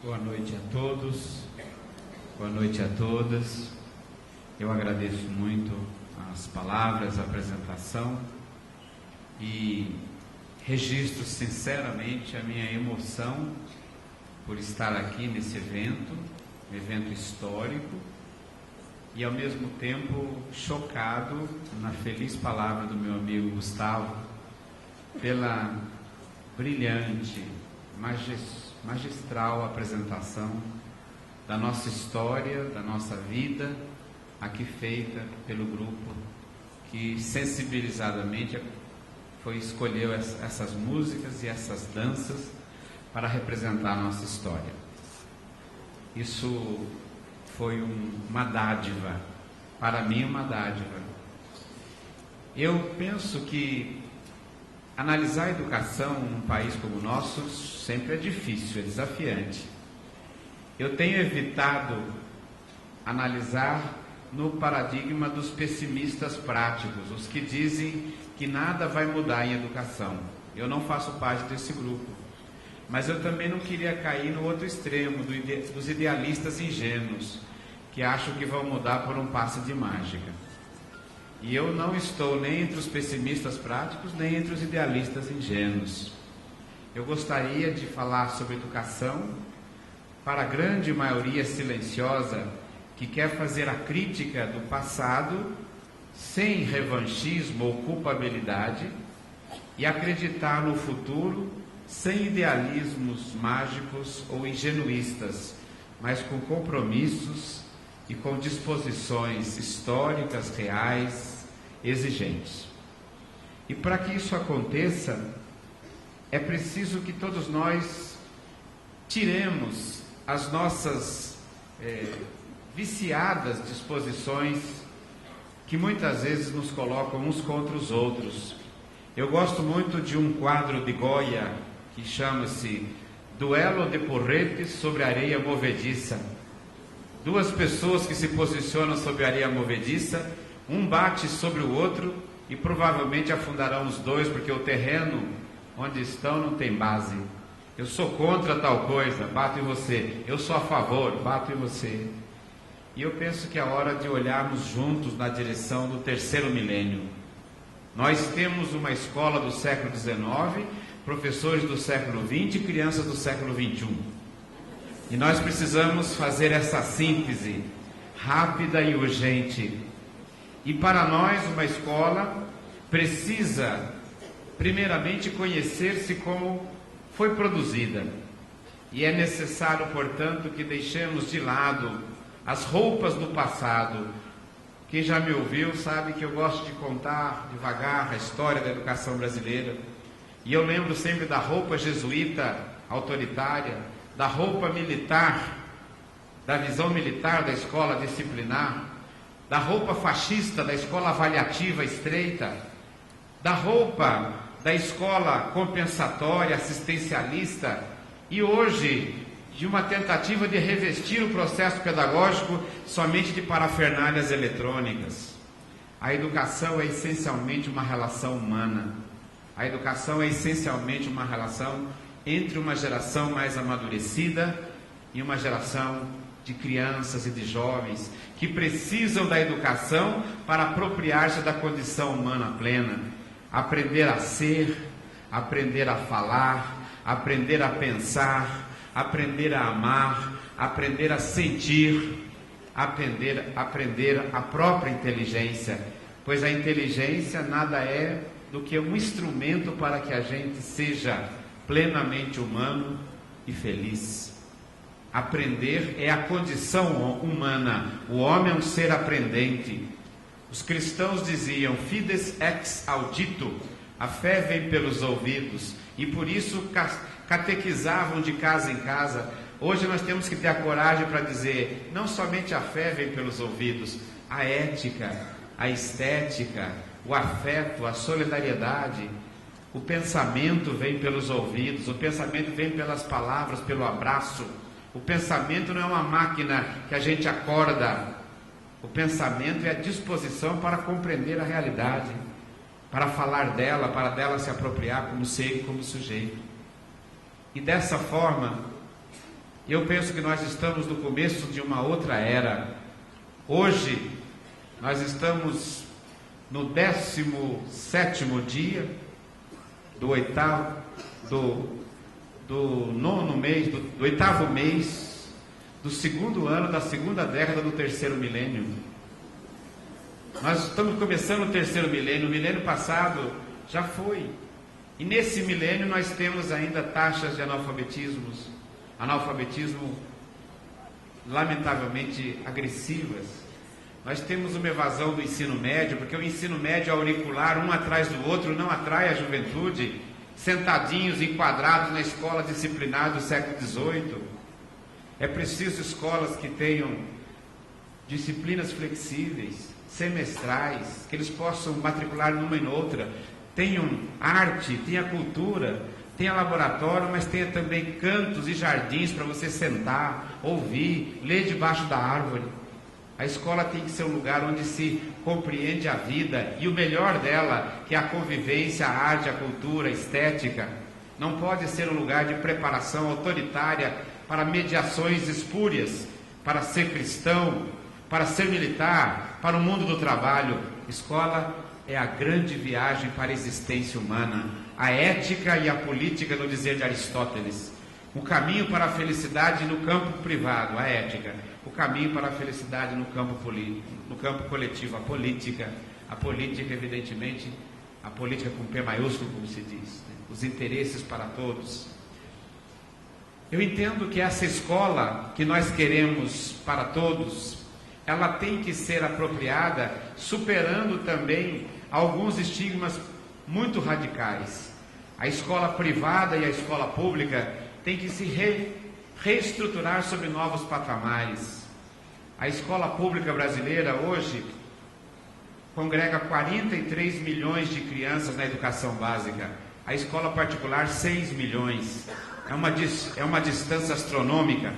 Boa noite a todos, boa noite a todas. Eu agradeço muito as palavras, a apresentação e registro sinceramente a minha emoção por estar aqui nesse evento, um evento histórico, e ao mesmo tempo chocado na feliz palavra do meu amigo Gustavo pela brilhante, magistral apresentação da nossa história, da nossa vida, aqui feita pelo grupo que sensibilizadamente escolheu essas músicas e essas danças para representar a nossa história. Isso foi uma dádiva, para mim uma dádiva. Eu penso que analisar a educação num país como o nosso sempre é difícil, é desafiante. Eu tenho evitado analisar no paradigma dos pessimistas práticos, os que dizem que nada vai mudar em educação. Eu não faço parte desse grupo. Mas eu também não queria cair no outro extremo, dos idealistas ingênuos, que acham que vão mudar por um passe de mágica. E eu não estou nem entre os pessimistas práticos, nem entre os idealistas ingênuos. Eu gostaria de falar sobre educação para a grande maioria silenciosa que quer fazer a crítica do passado sem revanchismo ou culpabilidade e acreditar no futuro sem idealismos mágicos ou ingenuístas, mas com compromissos e com disposições históricas, reais, exigentes. E para que isso aconteça, é preciso que todos nós tiremos as nossas viciadas disposições que muitas vezes nos colocam uns contra os outros. Eu gosto muito de um quadro de Goya que chama-se Duelo de Porretes sobre Areia Movediça. Duas pessoas que se posicionam sobre areia movediça, um bate sobre o outro e provavelmente afundarão os dois, porque o terreno onde estão não tem base. Eu sou contra tal coisa, bato em você. Eu sou a favor, bato em você. E eu penso que é hora de olharmos juntos na direção do terceiro milênio. Nós temos uma escola do século XIX, professores do século XX e crianças do século XXI. E nós precisamos fazer essa síntese rápida e urgente. E para nós, uma escola precisa, primeiramente, conhecer-se como foi produzida. E é necessário, portanto, que deixemos de lado as roupas do passado. Quem já me ouviu sabe que eu gosto de contar devagar a história da educação brasileira. E eu lembro sempre da roupa jesuíta autoritária, da roupa militar, da visão militar da escola disciplinar, da roupa fascista da escola avaliativa estreita, da roupa da escola compensatória, assistencialista, e hoje de uma tentativa de revestir o processo pedagógico somente de parafernálias eletrônicas. A educação é essencialmente uma relação humana. A educação é essencialmente uma relação entre uma geração mais amadurecida e uma geração de crianças e de jovens que precisam da educação para apropriar-se da condição humana plena, aprender a ser, aprender a falar, aprender a pensar, aprender a amar, aprender a sentir, aprender a própria inteligência, pois a inteligência nada é do que um instrumento para que a gente seja plenamente humano e feliz. Aprender é a condição humana. O homem é um ser aprendente. Os cristãos diziam fides ex audito, a fé vem pelos ouvidos, e por isso catequizavam de casa em casa. Hoje nós temos que ter a coragem para dizer, não somente a fé vem pelos ouvidos, a ética, a estética, o afeto, a solidariedade. O pensamento vem pelos ouvidos, o pensamento vem pelas palavras, pelo abraço. O pensamento não é uma máquina que a gente acorda. O pensamento é a disposição para compreender a realidade, para falar dela, para dela se apropriar como ser e como sujeito. E dessa forma, Eu penso que nós estamos no começo de uma outra era. Hoje, nós estamos no 17º dia do nono mês, do 8º mês do segundo ano da segunda década do terceiro milênio. Nós estamos começando o terceiro milênio. O milênio passado já foi. E nesse milênio nós temos ainda taxas de analfabetismo lamentavelmente agressivas. Nós temos uma evasão do ensino médio, porque o ensino médio auricular, um atrás do outro, não atrai a juventude, sentadinhos, enquadrados na escola disciplinar do século XVIII. É preciso escolas que tenham disciplinas flexíveis, semestrais, que eles possam matricular numa e noutra, tenham arte, tenha cultura, tenha laboratório, mas tenha também cantos e jardins para você sentar, ouvir, ler debaixo da árvore. A escola tem que ser um lugar onde se compreende a vida e o melhor dela, que é a convivência, a arte, a cultura, a estética. Não pode ser um lugar de preparação autoritária para mediações espúrias, para ser cristão, para ser militar, para o mundo do trabalho. Escola é a grande viagem para a existência humana, a ética e a política, no dizer de Aristóteles. O caminho para a felicidade no campo privado, a ética. O caminho para a felicidade no campo coletivo, a política. A política, evidentemente, a política com P maiúsculo, como se diz, né? Os interesses para todos. Eu entendo que essa escola que nós queremos para todos, ela tem que ser apropriada, superando também alguns estigmas muito radicais. A escola privada e a escola pública tem que se reestruturar sobre novos patamares. A escola pública brasileira hoje congrega 43 milhões de crianças na educação básica. A escola particular, 6 milhões. É uma distância astronômica.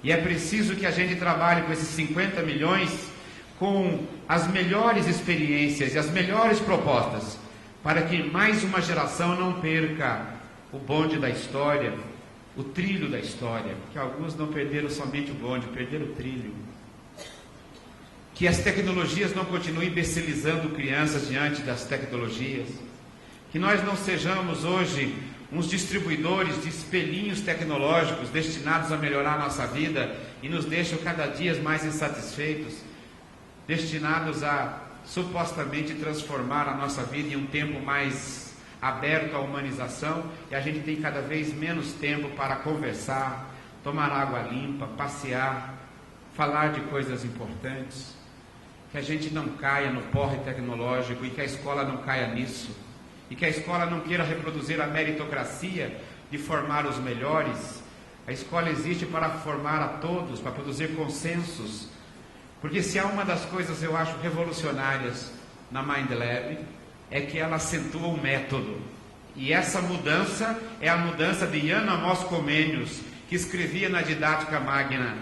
E é preciso que a gente trabalhe com esses 50 milhões com as melhores experiências e as melhores propostas, para que mais uma geração não perca o bonde da história, o trilho da história, que alguns não perderam somente o bonde, perderam o trilho. Que as tecnologias não continuem imbecilizando crianças diante das tecnologias. Que nós não sejamos hoje uns distribuidores de espelhinhos tecnológicos destinados a melhorar a nossa vida e nos deixam cada dia mais insatisfeitos, destinados a supostamente transformar a nossa vida em um tempo mais aberto à humanização, e a gente tem cada vez menos tempo para conversar, tomar água limpa, passear, falar de coisas importantes. Que a gente não caia no porre tecnológico e que a escola não caia nisso. E que a escola não queira reproduzir a meritocracia de formar os melhores. A escola existe para formar a todos, para produzir consensos. Porque se há uma das coisas eu acho revolucionárias na Mind Lab, é que ela acentua o método. E essa mudança é a mudança de Jan Amos Comenius, que escrevia na Didática Magna: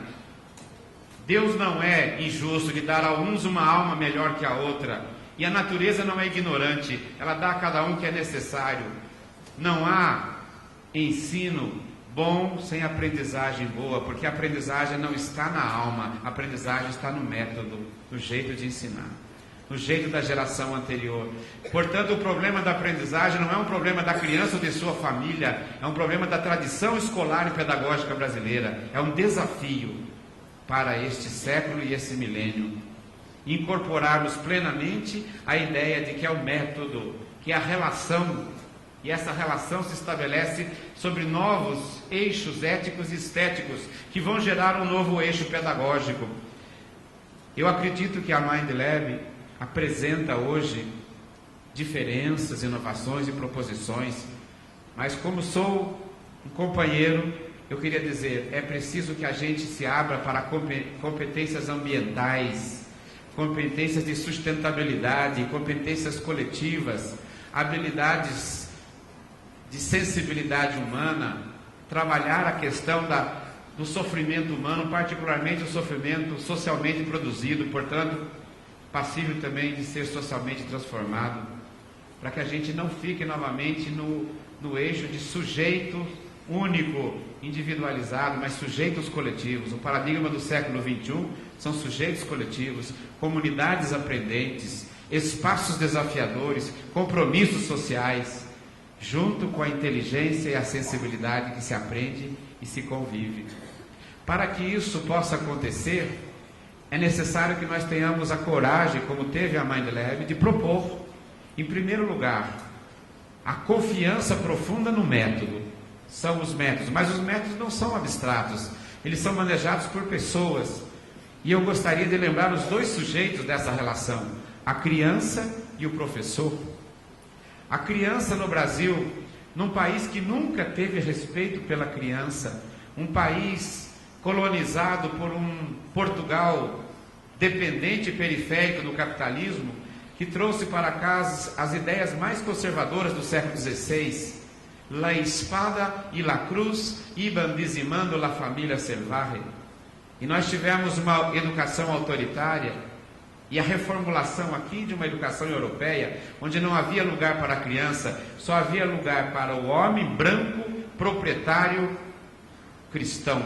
Deus não é injusto de dar a uns uma alma melhor que a outra. E a natureza não é ignorante, ela dá a cada um o que é necessário. Não há ensino bom sem aprendizagem boa, porque a aprendizagem não está na alma, a aprendizagem está no método, no jeito de ensinar, no jeito da geração anterior. Portanto, o problema da aprendizagem não é um problema da criança ou de sua família, é um problema da tradição escolar e pedagógica brasileira. É um desafio para este século e esse milênio. Incorporarmos plenamente a ideia de que é o método, que é a relação, e essa relação se estabelece sobre novos eixos éticos e estéticos, que vão gerar um novo eixo pedagógico. Eu acredito que a Mind Lab apresenta hoje diferenças, inovações e proposições, mas como sou um companheiro, eu queria dizer, é preciso que a gente se abra para competências ambientais, competências de sustentabilidade, competências coletivas, habilidades de sensibilidade humana, trabalhar a questão do sofrimento humano, particularmente o sofrimento socialmente produzido, portanto, passível também de ser socialmente transformado, para que a gente não fique novamente no eixo de sujeito único, individualizado, mas sujeitos coletivos. O paradigma do século XXI são sujeitos coletivos, comunidades aprendentes, espaços desafiadores, compromissos sociais, junto com a inteligência e a sensibilidade que se aprende e se convive. Para que isso possa acontecer, é necessário que nós tenhamos a coragem, como teve a MindLab, de propor, em primeiro lugar, a confiança profunda no método. São os métodos, mas os métodos não são abstratos, eles são manejados por pessoas. E eu gostaria de lembrar os dois sujeitos dessa relação, a criança e o professor. A criança no Brasil, num país que nunca teve respeito pela criança, um país colonizado por um Portugal dependente e periférico do capitalismo, que trouxe para cá as ideias mais conservadoras do século XVI, la espada e la cruz iban dizimando la família selvagem. E nós tivemos uma educação autoritária, e a reformulação aqui de uma educação europeia, onde não havia lugar para a criança, só havia lugar para o homem branco, proprietário, cristão.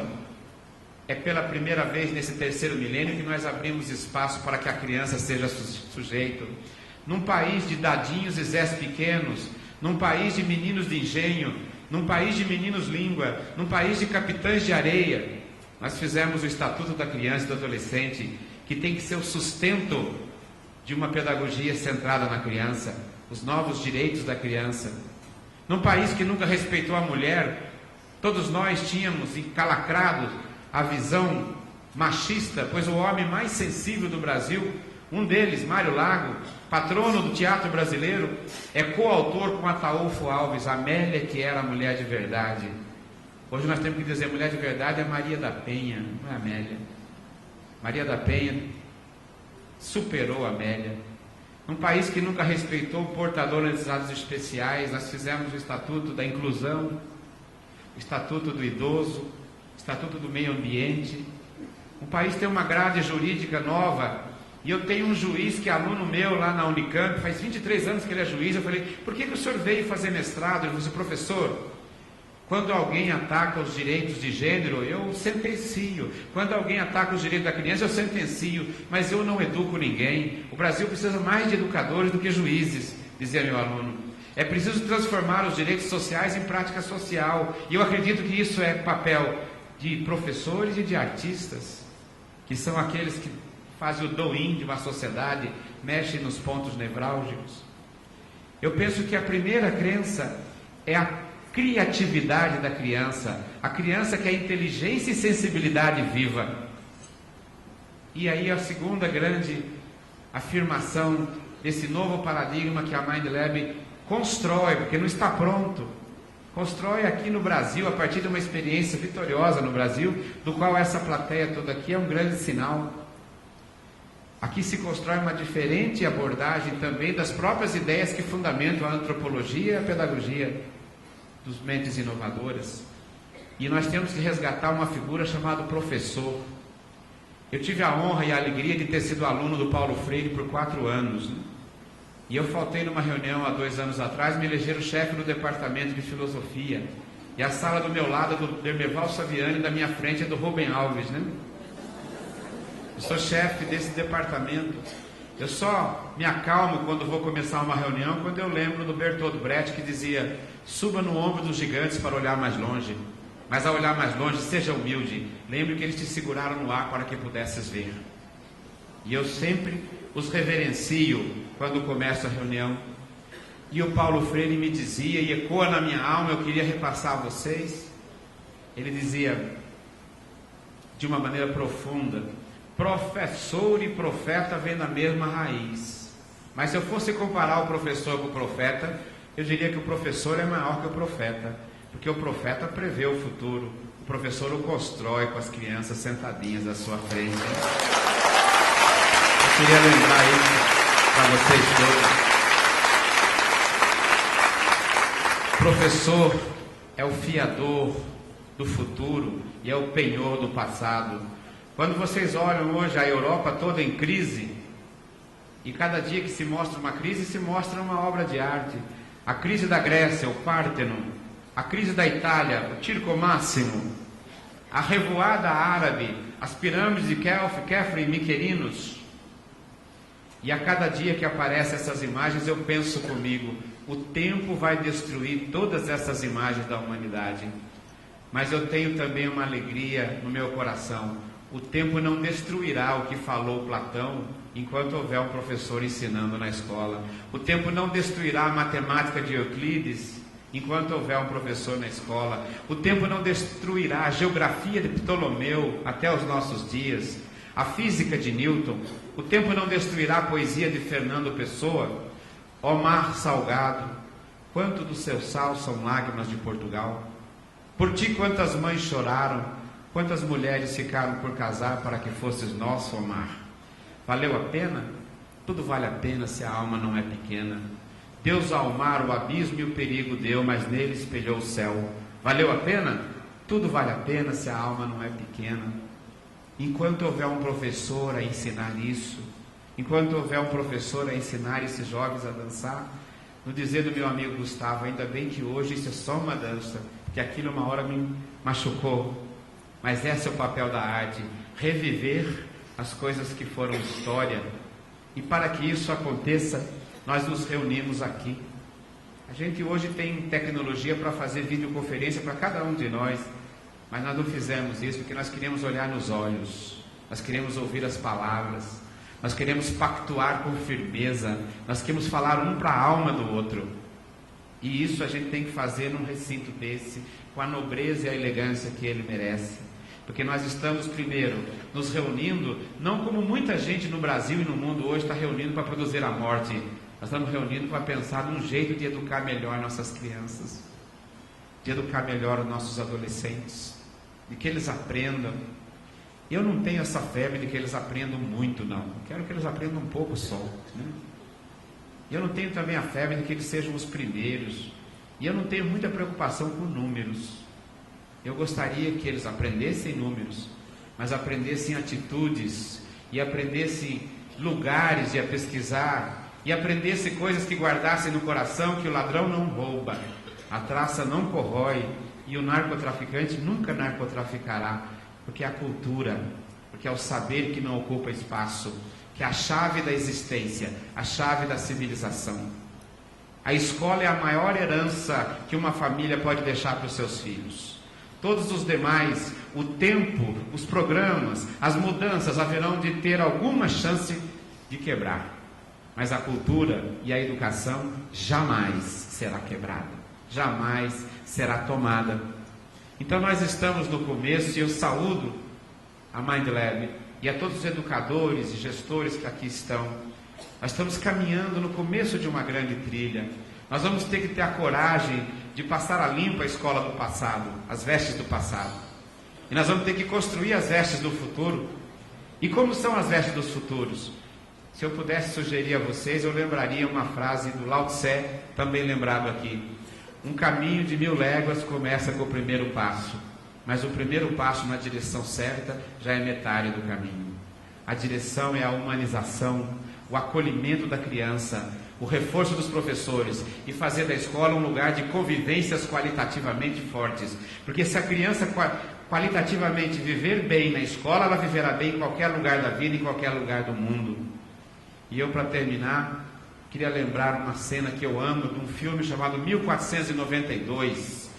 É pela primeira vez nesse terceiro milênio que nós abrimos espaço para que a criança seja sujeito. Num país de dadinhos e zés pequenos, num país de meninos de engenho, num país de meninos língua, num país de capitães de areia, nós fizemos o Estatuto da Criança e do Adolescente, que tem que ser o sustento de uma pedagogia centrada na criança, os novos direitos da criança. Num país que nunca respeitou a mulher, todos nós tínhamos encalacrado a visão machista, pois o homem mais sensível do Brasil, um deles, Mário Lago, patrono do teatro brasileiro, é coautor com Ataúfo Alves, Amélia, que era a mulher de verdade. Hoje nós temos que dizer, mulher de verdade é Maria da Penha, não é Amélia. Maria da Penha superou a Amélia. Num país que nunca respeitou o portador de necessidades especiais, nós fizemos o Estatuto da Inclusão, o Estatuto do Idoso, o Estatuto do Meio Ambiente. Um país tem uma grade jurídica nova, e eu tenho um juiz que é aluno meu lá na Unicamp, faz 23 anos que ele é juiz. Eu falei, por que o senhor veio fazer mestrado? Ele disse, professor, quando alguém ataca os direitos de gênero, eu sentencio. Quando alguém ataca os direitos da criança, eu sentencio. Mas eu não educo ninguém. O Brasil precisa mais de educadores do que juízes, dizia meu aluno. É preciso transformar os direitos sociais em prática social. E eu acredito que isso é papel de professores e de artistas, que são aqueles que fazem o do-in de uma sociedade, mexem nos pontos nevrálgicos. Eu penso que a primeira crença é a criatividade da criança, a criança que é inteligência e sensibilidade viva. E aí a segunda grande afirmação desse novo paradigma que a MindLab constrói, porque não está pronto, constrói aqui no Brasil, a partir de uma experiência vitoriosa no Brasil, do qual essa plateia toda aqui é um grande sinal. Aqui se constrói uma diferente abordagem também das próprias ideias que fundamentam a antropologia e a pedagogia dos mentes inovadoras. E nós temos que resgatar uma figura chamada professor. Eu tive a honra e a alegria de ter sido aluno do Paulo Freire por 4 anos, né? E eu faltei numa reunião há 2 anos atrás, me elegeram chefe do departamento de filosofia, e a sala do meu lado é do Dermeval Saviani, da minha frente é do Rubem Alves, né? Eu sou chefe desse departamento. Eu só me acalmo quando vou começar uma reunião, quando eu lembro do Bertolt Brecht, que dizia, suba no ombro dos gigantes para olhar mais longe, mas ao olhar mais longe, seja humilde, lembre que eles te seguraram no ar para que pudesses ver. E eu sempre os reverencio quando começo a reunião. E o Paulo Freire me dizia, e ecoa na minha alma, eu queria repassar a vocês, ele dizia, de uma maneira profunda, professor e profeta vêm da mesma raiz. Mas se eu fosse comparar o professor com o profeta, eu diria que o professor é maior que o profeta, porque o profeta prevê o futuro, o professor o constrói com as crianças sentadinhas à sua frente. Eu queria lembrar isso para vocês todos. O professor é o fiador do futuro e é o penhor do passado. Quando vocês olham hoje a Europa toda em crise, e cada dia que se mostra uma crise, se mostra uma obra de arte. A crise da Grécia, o Párteno, a crise da Itália, o Circo Máximo, a revoada árabe, as pirâmides de Khafre e Mycerinos. E a cada dia que aparecem essas imagens, eu penso comigo, o tempo vai destruir todas essas imagens da humanidade. Mas eu tenho também uma alegria no meu coração. O tempo não destruirá o que falou Platão enquanto houver um professor ensinando na escola. O tempo não destruirá a matemática de Euclides enquanto houver um professor na escola. O tempo não destruirá a geografia de Ptolomeu até os nossos dias, a física de Newton. O tempo não destruirá a poesia de Fernando Pessoa. Ó mar salgado, quanto do seu sal são lágrimas de Portugal. Por ti quantas mães choraram, quantas mulheres ficaram por casar para que fosses nosso, ó mar. Valeu a pena? Tudo vale a pena se a alma não é pequena. Deus ao mar o abismo e o perigo deu, mas nele espelhou o céu. Valeu a pena? Tudo vale a pena se a alma não é pequena. Enquanto houver um professor a ensinar isso, enquanto houver um professor a ensinar esses jovens a dançar, no dizer do meu amigo Gustavo, ainda bem que hoje isso é só uma dança, que aquilo uma hora me machucou, mas esse é o papel da arte, reviver as coisas que foram história. E para que isso aconteça, nós nos reunimos aqui. A gente hoje tem tecnologia para fazer videoconferência para cada um de nós, mas nós não fizemos isso porque nós queremos olhar nos olhos, nós queremos ouvir as palavras, nós queremos pactuar com firmeza, nós queremos falar um para a alma do outro. E isso a gente tem que fazer num recinto desse, com a nobreza e a elegância que ele merece. Porque nós estamos, primeiro, nos reunindo, não como muita gente no Brasil e no mundo hoje está reunindo para produzir a morte. Nós estamos reunindo para pensar num jeito de educar melhor nossas crianças, de educar melhor os nossos adolescentes, de que eles aprendam. Eu não tenho essa febre de que eles aprendam muito, não. Quero que eles aprendam um pouco só, né? Eu não tenho também a febre de que eles sejam os primeiros. E eu não tenho muita preocupação com números. Eu gostaria que eles aprendessem números, mas aprendessem atitudes, e aprendessem lugares de a pesquisar, e aprendessem coisas que guardassem no coração, que o ladrão não rouba, a traça não corrói, e o narcotraficante nunca narcotraficará, porque é a cultura, porque é o saber que não ocupa espaço, que é a chave da existência, a chave da civilização. A escola é a maior herança que uma família pode deixar para os seus filhos. Todos os demais, o tempo, os programas, as mudanças haverão de ter alguma chance de quebrar. Mas a cultura e a educação jamais será quebrada, jamais será tomada. Então nós estamos no começo, e eu saúdo a MindLab e a todos os educadores e gestores que aqui estão. Nós estamos caminhando no começo de uma grande trilha. Nós vamos ter que ter a coragem de passar a limpo a escola do passado, as vestes do passado. E nós vamos ter que construir as vestes do futuro. E como são as vestes dos futuros? Se eu pudesse sugerir a vocês, eu lembraria uma frase do Lao Tse, também lembrado aqui. Um caminho de 1000 léguas começa com o primeiro passo. Mas o primeiro passo na direção certa já é metade do caminho. A direção é a humanização, o acolhimento da criança, o reforço dos professores e fazer da escola um lugar de convivências qualitativamente fortes. Porque se a criança qualitativamente viver bem na escola, ela viverá bem em qualquer lugar da vida, em qualquer lugar do mundo. E eu, para terminar, queria lembrar uma cena que eu amo, de um filme chamado 1492.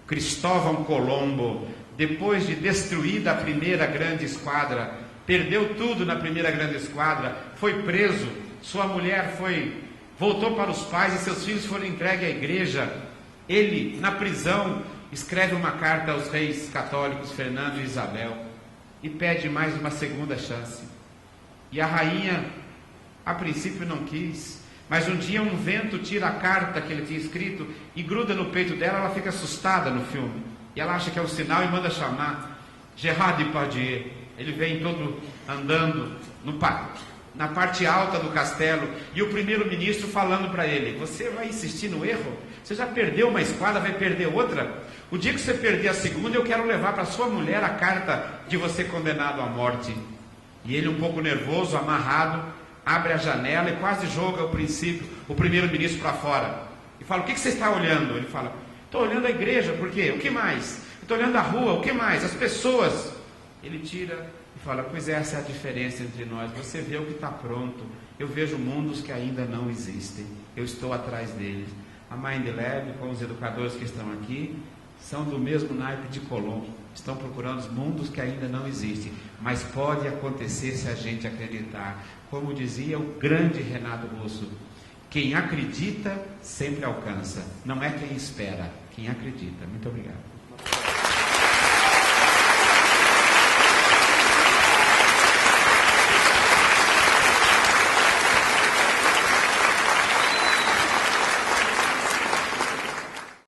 Cristóvão Colombo, depois de destruída a primeira grande esquadra, perdeu tudo na primeira grande esquadra, foi preso, sua mulher voltou para os pais e seus filhos foram entregues à igreja. Ele, na prisão, escreve uma carta aos reis católicos Fernando e Isabel e pede mais uma segunda chance. E a rainha, a princípio, não quis. Mas um dia um vento tira a carta que ele tinha escrito e gruda no peito dela, ela fica assustada no filme. E ela acha que é um sinal e manda chamar Gerard Depardieu. Ele vem todo andando na parte alta do castelo e o primeiro-ministro falando para ele: você vai insistir no erro? Você já perdeu uma esquadra, vai perder outra? O dia que você perder a segunda, eu quero levar para sua mulher a carta de você condenado à morte. E ele, um pouco nervoso, amarrado, abre a janela e quase joga o primeiro-ministro para fora. E fala: o que você está olhando? Ele fala: Estou olhando a igreja, por quê? O que mais? Estou olhando a rua, o que mais? As pessoas. Ele tira e fala, pois essa é a diferença entre nós. Você vê o que está pronto. Eu vejo mundos que ainda não existem. Eu estou atrás deles. A Mind Lab, com os educadores que estão aqui, são do mesmo naipe de Colombo. Estão procurando os mundos que ainda não existem. Mas pode acontecer se a gente acreditar. Como dizia o grande Renato Russo, quem acredita sempre alcança. Não é quem espera, quem acredita. Muito obrigado.